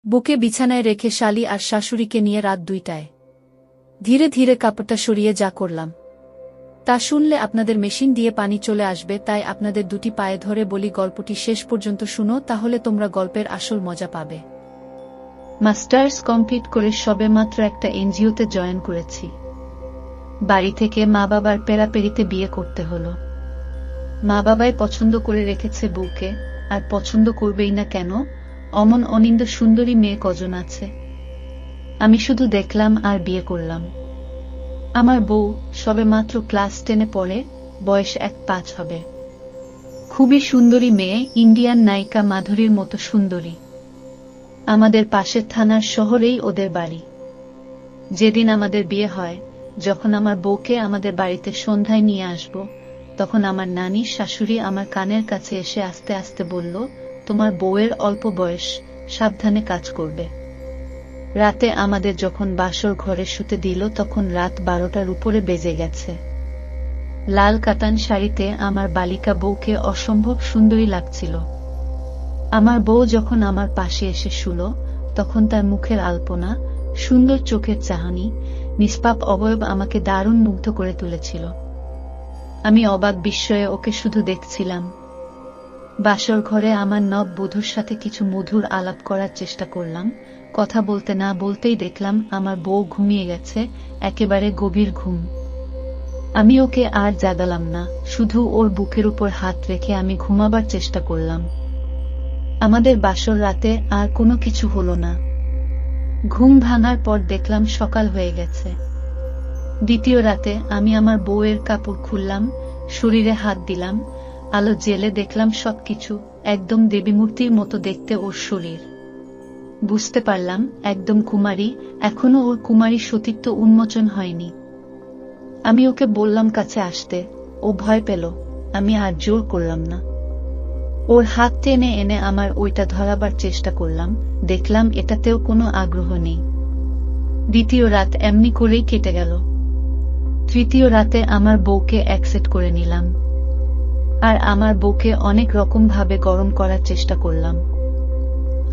বুকে বিছানায় রেখে শালি আর শাশুড়িকে নিয়ে রাত 2টায় ধীরে ধীরে কাপড়টা সরিয়ে যা করলাম তা শুনলে আপনাদের মেশিন দিয়ে পানি চলে আসবে, তাই আপনাদের দুটি পায়ে ধরে বলি গল্পটি শেষ পর্যন্ত শুনো, তাহলে তোমরা গল্পের আসল মজা পাবে। মাস্টার্স কমপ্লিট করে সবেমাত্র একটা এনজিওতে জয়েন করেছি। বাড়ি থেকে মা বাবার পেরাপেরিতে বিয়ে করতে হলো। মা বাবাই পছন্দ করে রেখেছে বউকে, আর পছন্দ করবেই না কেন? অমন অনিন্দ সুন্দরী মেয়ে কজন আছে? আমি শুধু দেখলাম আর বিয়ে করলাম। আমার বউ সবেমাত্র ক্লাস 10-এ পড়ে, বয়স 1-5 হবে। খুবই সুন্দরী মেয়ে, ইন্ডিয়ান নায়িকা মাধুরীর মতো সুন্দরী। আমাদের পাশের থানার শহরেই ওদের বাড়ি। যেদিন আমাদের বিয়ে হয়, যখন আমার বউকে আমাদের বাড়িতে সন্ধ্যায় নিয়ে আসব, তখন আমার নানির শাশুড়ি আমার কানের কাছে এসে আস্তে আস্তে বলল, তোমার বউয়ের অল্প বয়স, সাবধানে কাজ করবে। রাতে আমাদের যখন বাসর ঘরে শুতে দিল, তখন রাত 12টার উপরে বেজে গেছে। লাল কাতান শাড়িতে আমার বালিকা বউকে অসম্ভব সুন্দরী লাগছিল। আমার বউ যখন আমার পাশে এসে শুল, তখন তার মুখের আলপনা, সুন্দর চোখের চাহনি, নিষ্পাপ অবয়ব আমাকে দারুণ মুগ্ধ করে তুলেছিল। আমি অবাক বিস্ময়ে ওকে শুধু দেখছিলাম। বাসর ঘরে আমার নব বধূর সাথে কিছু মধুর আলাপ করার চেষ্টা করলাম। কথা বলতে না বলতেই দেখলাম আমার বউ ঘুমিয়ে গেছে, একেবারে গভীর ঘুম। আমি ওকে আর জাগালাম না, শুধু ওর বুকের উপর হাত রেখে আমি ঘুমাবার চেষ্টা করলাম। আমাদের বাসর রাতে আর কোনো কিছু হলো না। ঘুম ভাঙার পর দেখলাম সকাল হয়ে গেছে। দ্বিতীয় রাতে আমি আমার বউয়ের কাপড় খুললাম, শরীরে হাত দিলাম, আলো জেলে দেখলাম সবকিছু একদম দেবীমূর্তির মতো দেখতে ওর শরীর। বুঝতে পারলাম একদম কুমারী, এখনো ওর কুমারী সতীত্ব উন্মোচন হয়নি। আমি ওকে বললাম কাছে আসতে, ও ভয় পেল। আমি আর জোর করলাম না। ওর হাত টেনে এনে আমার ওইটা ধরাবার চেষ্টা করলাম, দেখলাম এটাতেও কোনো আগ্রহ নেই। দ্বিতীয় রাত এমনি করেই কেটে গেল। তৃতীয় রাতে আমার বউকে অ্যাকসেপ্ট করে নিলাম, আর আমার বউকে অনেক রকম ভাবে গরম করার চেষ্টা করলাম।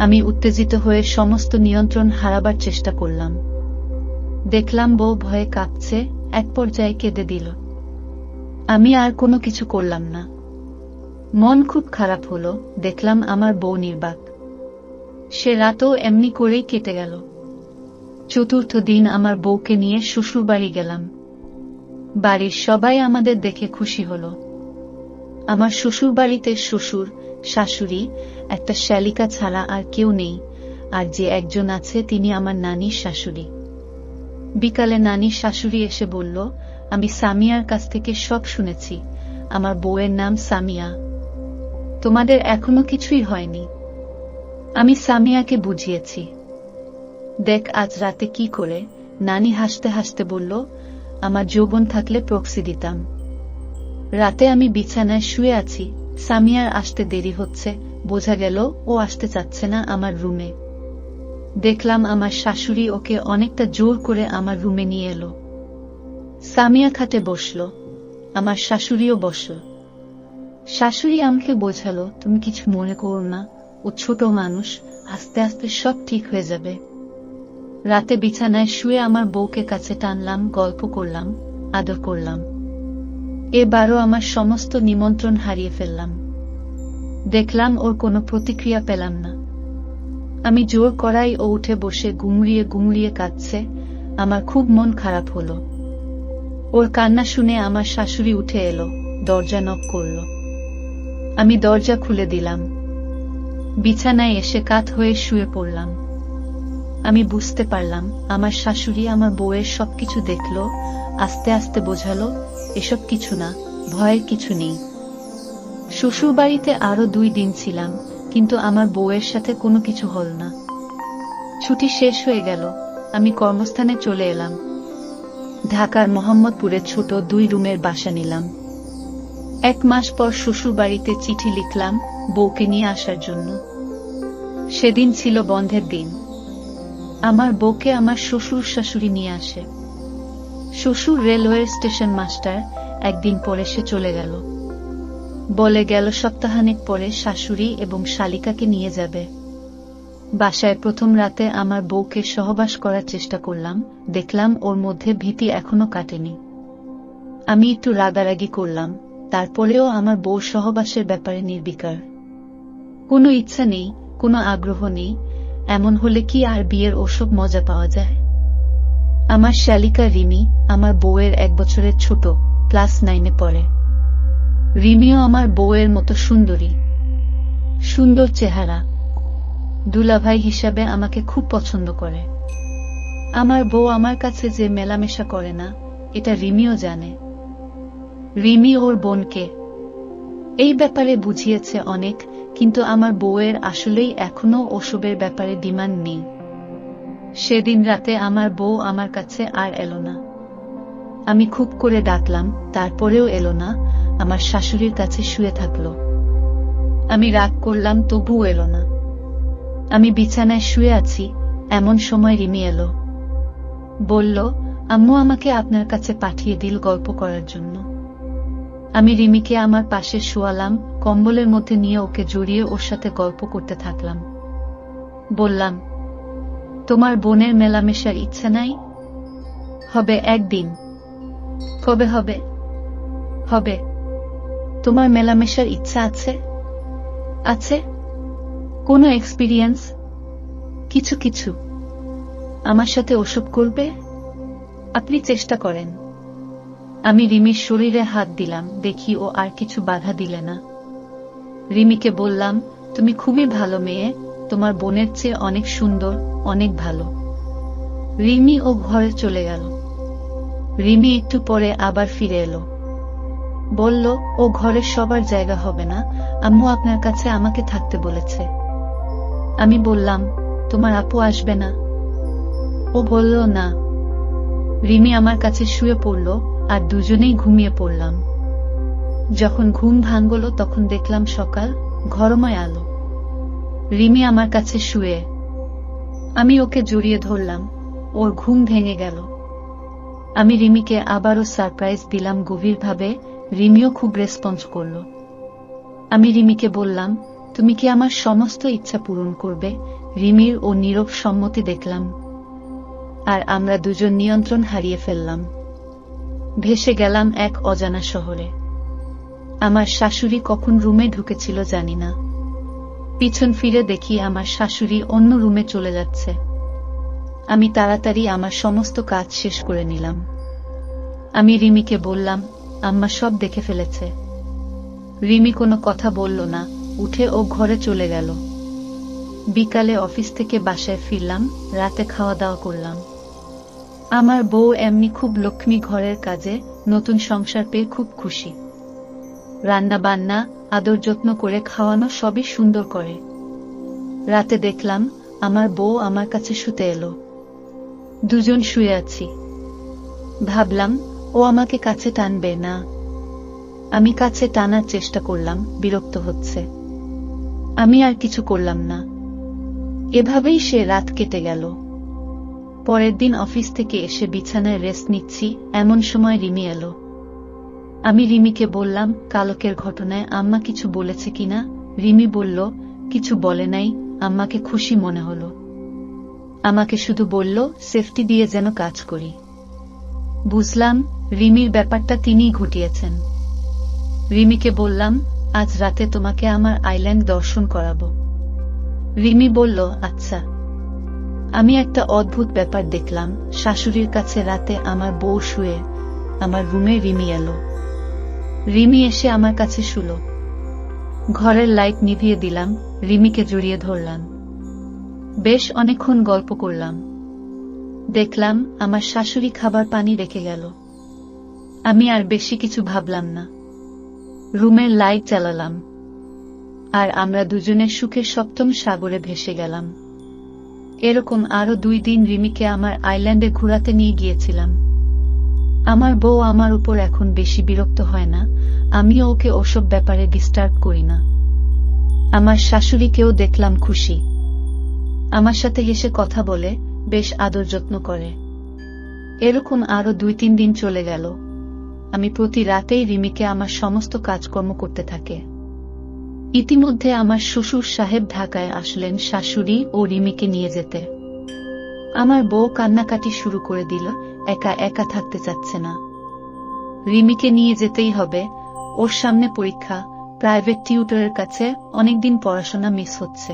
আমি উত্তেজিত হয়ে সমস্ত নিয়ন্ত্রণ হারাবার চেষ্টা করলাম। দেখলাম বউ ভয়ে কাঁপছে, এক পর্যায়ে কেঁদে দিল। আমি আর কোনো কিছু করলাম না। মন খুব খারাপ হলো, দেখলাম আমার বউ নির্বাক। সে রাতও এমনি করেই কেটে গেল। চতুর্থ দিন আমার বউকে নিয়ে শ্বশুর বাড়ি গেলাম। বাড়ির সবাই আমাদের দেখে খুশি হলো। আমার শ্বশুর বাড়িতে শ্বশুর, শাশুড়ি, একটা শ্যালিকা ছাড়া আর কেউ নেই, আর যে একজন আছে তিনি আমার নানির শাশুড়ি। বিকালে নানির শাশুড়ি এসে বলল, আমি সামিয়ার কাছ থেকে সব শুনেছি, আমার বউয়ের নাম সামিয়া। তোমাদের এখনো কিছুই হয়নি। আমি সামিয়াকে বুঝিয়েছি। দেখ আজ রাতে কি করে। নানি হাসতে হাসতে বলল, আমার যৌবন থাকলে প্রক্সি দিতাম। রাতে আমি বিছানায় শুয়ে আছি, সামিয়ার আসতে দেরি হচ্ছে, বোঝা গেল ও আসতে চাচ্ছে না আমার রুমে। দেখলাম আমার শাশুড়ি ওকে অনেকটা জোর করে আমার রুমে নিয়ে এলো। সামিয়া খাটে বসল, আমার শাশুড়িও বসল। শাশুড়ি আমাকে বোঝালো, তুমি কিছু মনে করো না, ও ছোট মানুষ, আস্তে আস্তে সব ঠিক হয়ে যাবে। রাতে বিছানায় শুয়ে আমার বউকে কাছে টানলাম, গল্প করলাম, আদর করলাম। এবারও আমার সমস্ত নিমন্ত্রণ হারিয়ে ফেললাম। দেখলাম ওর কোনো প্রতিক্রিয়া পেলাম না। আমি জোর করাই ও উঠে বসে গুমড়িয়ে গুমড়িয়ে কাঁদছে। আমার খুব মন খারাপ হলো। ওর কান্না শুনে আমার শাশুড়ি উঠে এলো, দরজা নক করল। আমি দরজা খুলে দিলাম। বিছানায় এসে কাত হয়ে শুয়ে পড়লাম। আমি বুঝতে পারলাম আমার শাশুড়ি আমার বউয়ের সবকিছু দেখল, আস্তে আস্তে বোঝালো, এসব কিছু না, ভয়ের কিছু নেই। শ্বশুর বাড়িতে আরো 2 দিন ছিলাম, কিন্তু আমার বউয়ের সাথে কোনো কিছু হল না। ছুটি শেষ হয়ে গেল, আমি কর্মস্থানে চলে এলাম। ঢাকার মোহাম্মদপুরে ছোট 2 রুমের বাসা নিলাম। 1 মাস পর শ্বশুর বাড়িতে চিঠি লিখলাম বউকে নিয়ে আসার জন্য। সেদিন ছিল বন্ধের দিন। আমার বউকে আমার শ্বশুর শাশুড়ি নিয়ে আসে। শ্বশুর রেলওয়ে স্টেশন মাস্টার, একদিন পরে সে চলে গেল। বলে গেল সপ্তাহানেক পরে শাশুড়ি এবং শালিকাকে নিয়ে যাবে। বাসায় প্রথম রাতে আমার বউকে সহবাস করার চেষ্টা করলাম, দেখলাম ওর মধ্যে ভীতি এখনো কাটেনি। আমি একটু রাগারাগি করলাম, তারপরেও আমার বউ সহবাসের ব্যাপারে নির্বিকার। কোনো ইচ্ছা নেই, কোনো আগ্রহ নেই। এমন হলে কি আর বিয়ের ওসব মজা পাওয়া যায়? আমার শালিকা রিমি, আমার বউয়ের 1 বছরের ছোট, ক্লাস 9-এ পড়ে। রিমিও আমার বউয়ের মতো সুন্দরী, সুন্দর চেহারা। দুলাভাই হিসাবে আমাকে খুব পছন্দ করে। আমার বউ আমার কাছে যে মেলামেশা করে না, এটা রিমিও জানে। রিমি ওর বোনকে এই ব্যাপারে বুঝিয়েছে অনেক, কিন্তু আমার বউয়ের আসলেই এখনো ওসবের ব্যাপারে ডিমান্ড নেই। সেদিন রাতে আমার বউ আমার কাছে আর এলো না। আমি খুব করে ডাকলাম, তারপরেও এলো না, আমার শাশুড়ির কাছে শুয়ে থাকলো। আমি রাগ করলাম, তবুও এলো না। আমি বিছানায় শুয়ে আছি, এমন সময় রিমি এলো। বলল, আম্মু আমাকে আপনার কাছে পাঠিয়ে দিল গল্প করার জন্য। আমি রিমিকে আমার পাশে শোয়ালাম, কম্বলের মধ্যে নিয়ে ওকে জড়িয়ে ওর সাথে গল্প করতে থাকলাম। বললাম, তোমার বোনের মেলামেশার ইচ্ছা নাই? হবে একদিন। কবে হবে? হবে। তোমার মেলামেশার ইচ্ছা আছে? আছে। কোনো এক্সপিরিয়েন্স? কিছু কিছু। আমার সাথে ওসব করবে? আপনি চেষ্টা করেন। আমি রিমির শরীরে হাত দিলাম, দেখি ও আর কিছু বাধা দিলে না। রিমিকে বললাম, তুমি খুবই ভালো মেয়ে, তোমার বোনের চেয়ে অনেক সুন্দর, অনেক ভালো। রিমি ও ঘরে চলে গেল। রিমি একটু পরে আবার ফিরে এলো। বলল, ও ঘরের সবার জায়গা হবে না, আম্মু আপনার কাছে আমাকে থাকতে বলেছে। আমি বললাম, তোমার আপু আসবে না? ও বলল, না। রিমি আমার কাছে শুয়ে পড়ল, আর দুজনেই ঘুমিয়ে পড়লাম। যখন ঘুম ভাঙল তখন দেখলাম সকাল, ঘরময় আলো। রিমি আমার কাছে শুয়ে। আমি ওকে জড়িয়ে ধরলাম, ওর ঘুম ভেঙে গেল। আমি রিমিকে আবারও সারপ্রাইজ দিলাম গভীরভাবে, রিমিও খুব রেসপন্স করল। আমি রিমিকে বললাম, তুমি কি আমার সমস্ত ইচ্ছা পূরণ করবে? রিমির ও নীরব সম্মতি দেখলাম। আর আমরা দুজন নিয়ন্ত্রণ হারিয়ে ফেললাম। ভেসে গেলাম এক অজানা শহরে। আমার শাশুড়ি কখন রুমে ঢুকেছিল জানি না। পিছন ফিরে দেখি আমার শাশুড়ি অন্য রুমে চলে যাচ্ছে। আমি তাড়াতাড়ি আমার সমস্ত কাজ শেষ করে নিলাম। আমি রিমিকে বললাম, আম্মা সব দেখে ফেলেছে। রিমি কোনো কথা বলল না, উঠে ও ঘরে চলে গেল। বিকালে অফিস থেকে বাসায় ফিরলাম, রাতে খাওয়া দাওয়া করলাম। আমার বউ এমনি খুব লক্ষ্মী, ঘরের কাজে নতুন সংসার পেয়ে খুব খুশি। রান্না বান্না, আদর যত্ন করে খাওয়ানো সবই সুন্দর করে। রাতে দেখলাম আমার বউ আমার কাছে শুতে এলো। দুজন শুয়ে আছি। ভাবলাম ও আমাকে কাছে টানবে না। আমি কাছে টানার চেষ্টা করলাম, বিরক্ত হচ্ছে। আমি আর কিছু করলাম না। এভাবেই সে রাত কেটে গেল। পরের দিন অফিস থেকে এসে বিছানায় রেস্ট নিচ্ছি, এমন সময় রিমি এলো। আমি রিমিকে বললাম, কালকের ঘটনায় আম্মা কিছু বলেছে কিনা? রিমি বলল, কিছু বলে নাই, আম্মাকে খুশি মনে হলো। আমাকে শুধু বলল সেফটি দিয়ে যেন কাজ করি। বুঝলাম রিমির ব্যাপারটা তিনিই ঘটিয়েছেন। রিমিকে বললাম, আজ রাতে তোমাকে আমার আইল্যান্ড দর্শন করাবো। রিমি বলল, আচ্ছা। আমি একটা অদ্ভুত ব্যাপার দেখলাম, শাশুড়ির কাছে রাতে আমার বউ শুয়ে, আমার রুমে রিমি এলো। রিমি এসে আমার কাছে শুলো। ঘরের লাইট নিভিয়ে দিলাম, রিমিকে জড়িয়ে ধরলাম। বেশ অনেকক্ষণ গল্প করলাম। দেখলাম আমার শাশুড়ি খাবার পানি রেখে গেল। আমি আর বেশি কিছু ভাবলাম না। রুমের লাইট জ্বালালাম। আর আমরা দুজনে সুখের সপ্তম সাগরে ভেসে গেলাম। এরকম আরো 2 দিন রিমিকে আমার আইল্যান্ডে ঘোরাতে নিয়ে গিয়েছিলাম। আমার বউ আমার উপর এখন বেশি বিরক্ত হয় না, আমিও ওকে ওসব ব্যাপারে ডিস্টার্ব করি না। আমার শাশুড়িকেও দেখলাম খুশি। আমার সাথে হেসে কথা বলে, বেশ আদর যত্ন করে। এরকম আরো 2-3 দিন চলে গেল। আমি প্রতি রাতেই রিমিকে আমার সমস্ত কাজকর্ম করতে থাকে। ইতিমধ্যে আমার শ্বশুর সাহেব ঢাকায় আসলেন শাশুড়ি ও রিমিকে নিয়ে যেতে। আমার বউ কান্নাকাটি শুরু করে দিল, একা একা থাকতে চাচ্ছে না। রিমিকে নিয়ে যেতেই হবে, ওর সামনে পরীক্ষা, প্রাইভেট টিউটরের কাছে অনেকদিন পড়াশোনা মিস হচ্ছে।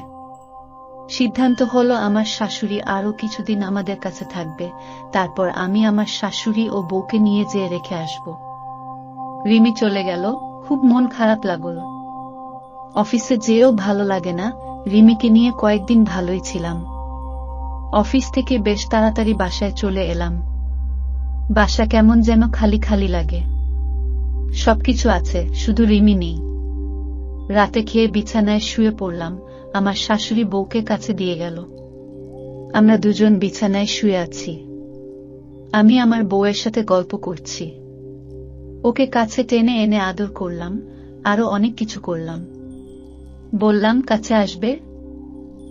সিদ্ধান্ত হলো আমার শাশুড়ি আরো কিছুদিন আমাদের কাছে থাকবে, তারপর আমি আমার শাশুড়ি ও বউকে নিয়ে যেয়ে রেখে আসব। রিমি চলে গেল, খুব মন খারাপ লাগল। অফিসে যেও ভালো লাগে না, রিমিকে নিয়ে কয়েকদিন ভালোই ছিলাম। অফিস থেকে বেশ তাড়াতাড়ি বাসায় চলে এলাম। বাসা কেমন যেন খালি খালি লাগে। সবকিছু আছে, শুধু রিমি নেই। রাতে খেয়ে বিছানায় শুয়ে পড়লাম, আমার শাশুড়ি বউকে কাছে দিয়ে গেল। আমরা দুজন বিছানায় শুয়ে আছি। আমি আমার বউয়ের সাথে গল্প করছি। ওকে কাছে টেনে এনে আদর করলাম, আরো অনেক কিছু করলাম। বললাম কাছে আসবে।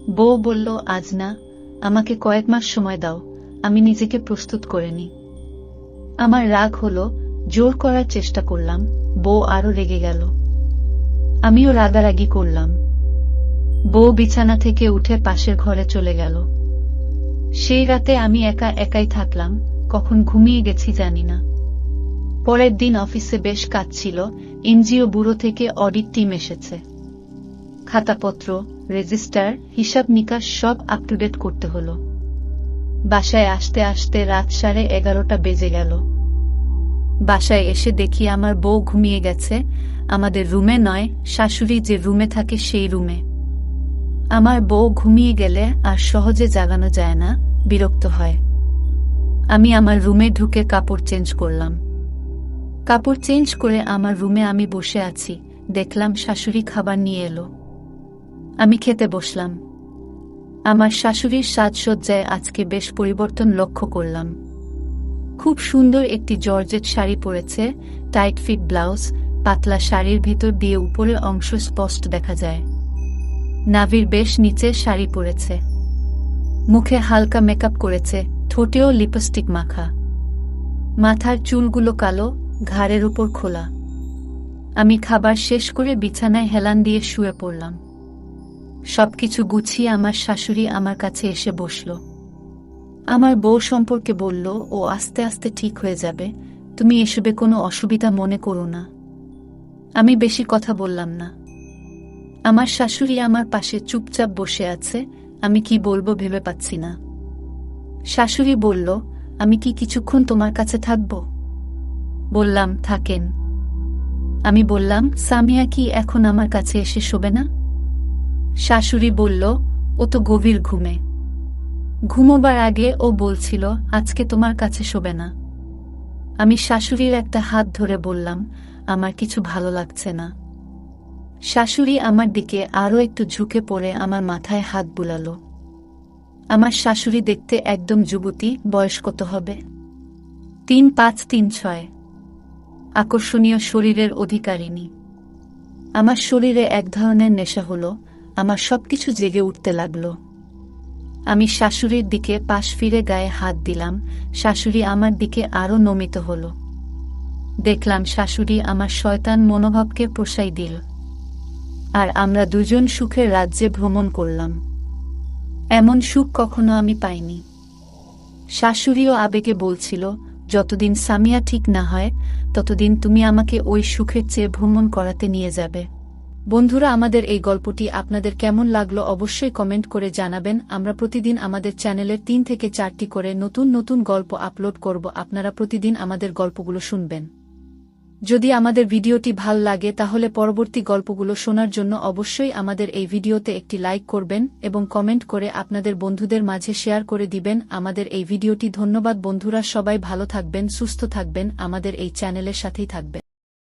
বউ বলল আজ না, আমাকে কয়েক মাস সময় দাও, আমি নিজেকে প্রস্তুত করে নিই। আমার রাগ হলো, জোর করার চেষ্টা করলাম, বউ আরো রেগে গেল। আমিও রাগারাগি করলাম। বউ বিছানা থেকে উঠে পাশের ঘরে চলে গেল। সেই রাতে আমি একা একাই থাকলাম, কখন ঘুমিয়ে গেছি জানি না। পরের দিন অফিসে বেশ কাজ ছিল, এনজিও ব্যুরো থেকে অডিট টিম এসেছে। খাতাপত্র, রেজিস্টার, হিসাব নিকাশ সব আপ টু ডেট করতে হলো। বাসায় আসতে আসতে রাত 11:30 বেজে গেল। বাসায় এসে দেখি আমার বউ ঘুমিয়ে গেছে, আমাদের রুমে নয়, শাশুড়ি যে রুমে থাকে সেই রুমে। আমার বউ ঘুমিয়ে গেলে আর সহজে জাগানো যায় না, বিরক্ত হয়। আমি আমার রুমে ঢুকে কাপড় চেঞ্জ করলাম। কাপড় চেঞ্জ করে আমার রুমে আমি বসে আছি, দেখলাম শাশুড়ি খাবার নিয়ে এলো। আমি খেতে বসলাম। আমার শাশুড়ির সাজসজ্জায় আজকে বেশ পরিবর্তন লক্ষ্য করলাম। খুব সুন্দর একটি জর্জেট শাড়ি পরেছে, টাইট ফিট ব্লাউজ, পাতলা শাড়ির ভেতর দিয়ে উপরের অংশ স্পষ্ট দেখা যায়। নাভির বেশ নিচে শাড়ি পরেছে। মুখে হালকা মেকআপ করেছে, ঠোঁটেও লিপস্টিক মাখা। মাথার চুলগুলো কালো, ঘাড়ের উপর খোলা। আমি খাবার শেষ করে বিছানায় হেলান দিয়ে শুয়ে পড়লাম। সবকিছু গুছিয়ে আমার শাশুড়ি আমার কাছে এসে বসল। আমার বউ সম্পর্কে বলল, ও আস্তে আস্তে ঠিক হয়ে যাবে, তুমি এসবে কোনো অসুবিধা মনে করো না। আমি বেশি কথা বললাম না। আমার শাশুড়ি আমার পাশে চুপচাপ বসে আছে, আমি কি বলবো ভেবে পাচ্ছি না। শাশুড়ি বলল, আমি কি কিছুক্ষণ তোমার কাছে থাকব? বললাম, থাকেন। আমি বললাম, সামিয়া কি এখন আমার কাছে এসে শোবে না? শাশুড়ি বলল, ও তো গভীর ঘুমে। ঘুমোবার আগে ও বলছিল আজকে তোমার কাছে শোবে না। আমি শাশুড়ির একটা হাত ধরে বললাম, আমার কিছু ভালো লাগছে না। শাশুড়ি আমার দিকে আরো একটু ঝুঁকে পড়ে আমার মাথায় হাত বুলালো। আমার শাশুড়ি দেখতে একদম যুবতী, বয়স কত হবে? 3-5-3-6। আকর্ষণীয় শরীরের অধিকারিণী। আমার শরীরে এক ধরনের নেশা হলো, আমার সবকিছু জেগে উঠতে লাগলো। আমি শাশুড়ির দিকে পাশ ফিরে গায়ে হাত দিলাম, শাশুড়ি আমার দিকে আরো নমিত হল। দেখলাম শাশুড়ি আমার শয়তান মনোভাবকে প্রশ্রয় দিল। আর আমরা দুজন সুখের রাজ্যে ভ্রমণ করলাম। এমন সুখ কখনো আমি পাইনি। শাশুড়িও আবেগে বলছিল, যতদিন সামিয়া ঠিক না হয় ততদিন তুমি আমাকে ওই সুখের চেয়ে ভ্রমণ করাতে নিয়ে যাবে। বন্ধুরা, আমাদের এই গল্পটি আপনাদের কেমন লাগলো অবশ্যই কমেন্ট করে জানাবেন। আমরা প্রতিদিন আমাদের চ্যানেলের 3 থেকে 4টি করে নতুন নতুন গল্প আপলোড করব, আপনারা প্রতিদিন আমাদের গল্পগুলো শুনবেন। যদি আমাদের ভিডিওটি ভাল লাগে তাহলে পরবর্তী গল্পগুলো শোনার জন্য অবশ্যই আমাদের এই ভিডিওতে একটি লাইক করবেন এবং কমেন্ট করে আপনাদের বন্ধুদের মাঝে শেয়ার করে দিবেন আমাদের এই ভিডিওটি। ধন্যবাদ বন্ধুরা, সবাই ভালো থাকবেন, সুস্থ থাকবেন, আমাদের এই চ্যানেলের সাথেই থাকবেন।